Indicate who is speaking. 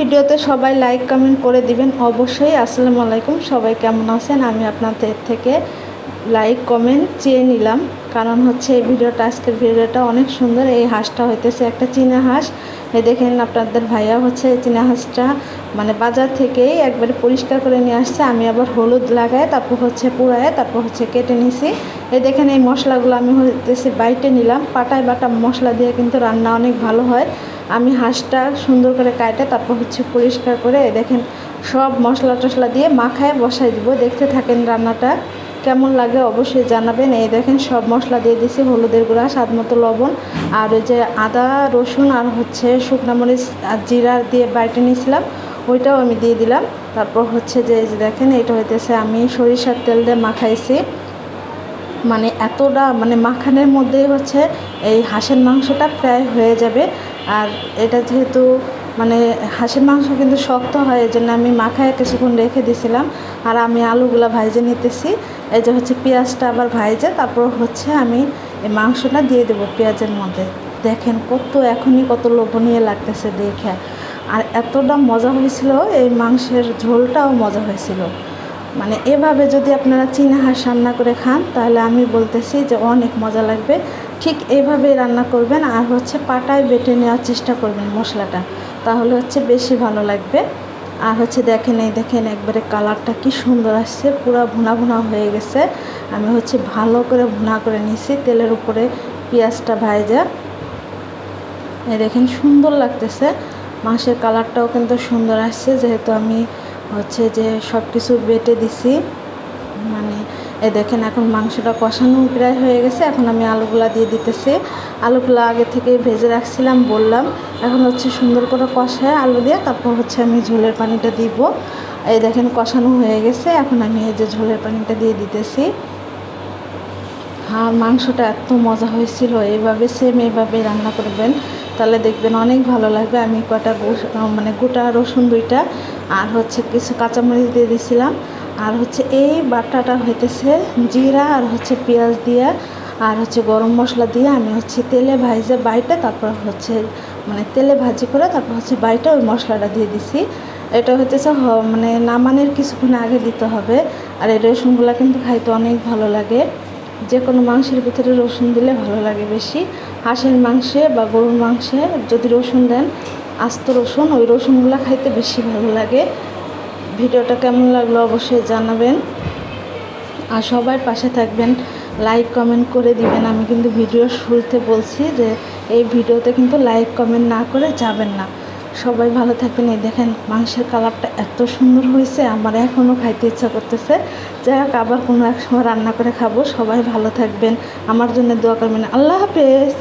Speaker 1: ভিডিওতে সবাই like comment করে দিবেন অবশ্যই। আসসালামু আলাইকুম, সবাই কেমন আছেন? আমি আপনাদের থেকে লাইক কমেন্ট চেয়ে নিলাম, কারণ হচ্ছে এই ভিডিওটা, আজকের ভিডিওটা অনেক সুন্দর। এই হাঁসটা হইতেছে একটা চীনা হাঁস। এই দেখেন আপনাদের ভাইয়া হচ্ছে চীনা হাঁসটা মানে বাজার থেকেই একবারে পরিষ্কার করে নিয়ে আসছে। আমি আবার হলুদ লাগায় তারপর হচ্ছে পুড়ায় তারপর হচ্ছে কেটে নিছি। এই দেখেন এই মশলাগুলো আমি হইতেছে বাইটে নিলাম। পাটায় বাটা মশলা দিয়ে কিন্তু রান্না অনেক ভালো হয়। আমি হাঁসটা সুন্দর করে কাটে তারপর হচ্ছে পরিষ্কার করে দেখেন সব মশলা টশলা দিয়ে মাখায় বসাই দিব। দেখতে থাকেন রান্নাটা কেমন লাগে অবশ্যই জানাবেন। এই দেখেন সব মশলা দিয়ে দিছি, হলুদের গুঁড়া, স্বাদ মতো লবণ, আর ওই যে আদা রসুন আর হচ্ছে শুকনো মরিচ আর জিরা দিয়ে বাইটে নিয়েছিলাম, ওইটাও আমি দিয়ে দিলাম। তারপর হচ্ছে যে দেখেন এটা হইতেছে আমি সরিষার তেল দিয়ে মাখাইছি। মানে এতটা মানে মাখানের মধ্যেই হচ্ছে এই হাঁসের মাংসটা প্রায় হয়ে যাবে। আর এটা যেহেতু মানে হাঁসের মাংস কিন্তু শক্ত হয়, এই জন্য আমি মাখায় কিছুক্ষণ রেখে দিয়েছিলাম। আর আমি আলুগুলা ভাইজে নিতেছি। এই যে হচ্ছে পেঁয়াজটা আবার ভাইজে তারপর হচ্ছে আমি এই মাংসটা দিয়ে দেবো পেঁয়াজের মধ্যে। দেখেন এখনই কত লোভনীয় লাগতেছে দেখে। আর এতটা মজা হয়েছিল, এই মাংসের ঝোলটাও মজা হয়েছিল। মানে এভাবে যদি আপনারা চীনা হাঁস রান্না করে খান তাহলে আমি বলতেছি যে অনেক মজা লাগবে। ঠিক এইভাবে রান্না করবেন, আর হচ্ছে পাটায় বেটে নেওয়ার চেষ্টা করবেন মশলাটা, তাহলে হচ্ছে বেশি ভালো লাগবে। আর হচ্ছে দেখেন এই দেখেন একবারে কালারটা কি সুন্দর আসছে, পুরো ভুনা ভুনা হয়ে গেছে। আমি হচ্ছে ভালো করে ভুনা করে নিয়েছি তেলের উপরে পেঁয়াজটা ভাজা। এই দেখেন সুন্দর লাগতেছে, মাংসের কালারটাও কিন্তু সুন্দর আসছে, যেহেতু আমি হচ্ছে যে সব কিছু বেটে দিছি। মানে এই দেখেন এখন মাংসটা কষানো প্রায় হয়ে গেছে। এখন আমি আলুগুলা দিয়ে দিতেছি। আলুগুলো আগে থেকে ভেজে রাখছিলাম বললাম। এখন হচ্ছে সুন্দর করে কষায় আলু দিয়ে তারপর হচ্ছে আমি ঝোলের পানিটা দিব। এই দেখেন কষানো হয়ে গেছে, এখন আমি এই যে ঝোলের পানিটা দিয়ে দিতেছি। হ্যাঁ, মাংসটা এত মজা হয়েছিল। এইভাবে রান্না করবেন, তাহলে দেখবেন অনেক ভালো লাগবে। আমি কটা মানে গোটা রসুন 2টা আর হচ্ছে কিছু কাঁচামরিচ দিয়ে দিয়েছিলাম। আর হচ্ছে এই বাটাটা হইতেছে জিরা আর হচ্ছে পেঁয়াজ দিয়ে আর হচ্ছে গরম মশলা দিয়ে আমি হচ্ছে তেলে ভাজে বাইটে তারপর হচ্ছে মানে তেলে ভাজি করে তারপর হচ্ছে বাইটে ওই মশলাটা দিয়ে দিছি। এটা হইতেছে মানে নামানোর কিছুক্ষণ আগে দিতে হবে। আর এই রসুনগুলো কিন্তু খাইতে অনেক ভালো লাগে। যে কোনো মাংসের ভিতরে রসুন দিলে ভালো লাগে বেশি। হাঁসের মাংসে বা গরুর মাংসে যদি রসুন দেন, আস্ত রসুন, ওই রসুনগুলো খাইতে বেশি ভালো লাগে। ভিডিওটা কেমন লাগলো অবশ্যই জানাবেন, আর সবাই পাশে থাকবেন, লাইক কমেন্ট করে দিবেন। আমি কিন্তু ভিডিওর শুরুতে বলছি যে এই ভিডিওতে কিন্তু লাইক কমেন্ট না করে যাবেন না। সবাই ভালো থাকবেন। এই দেখেন মাংসের কালারটা এত সুন্দর হয়েছে, আমার এখনও খাইতে ইচ্ছা করতেছে। যাই হোক, আবার কোনো এক সময় রান্না করে খাবো। সবাই ভালো থাকবেন, আমার জন্য দোয়া করবেন। আল্লাহ হাফেজ।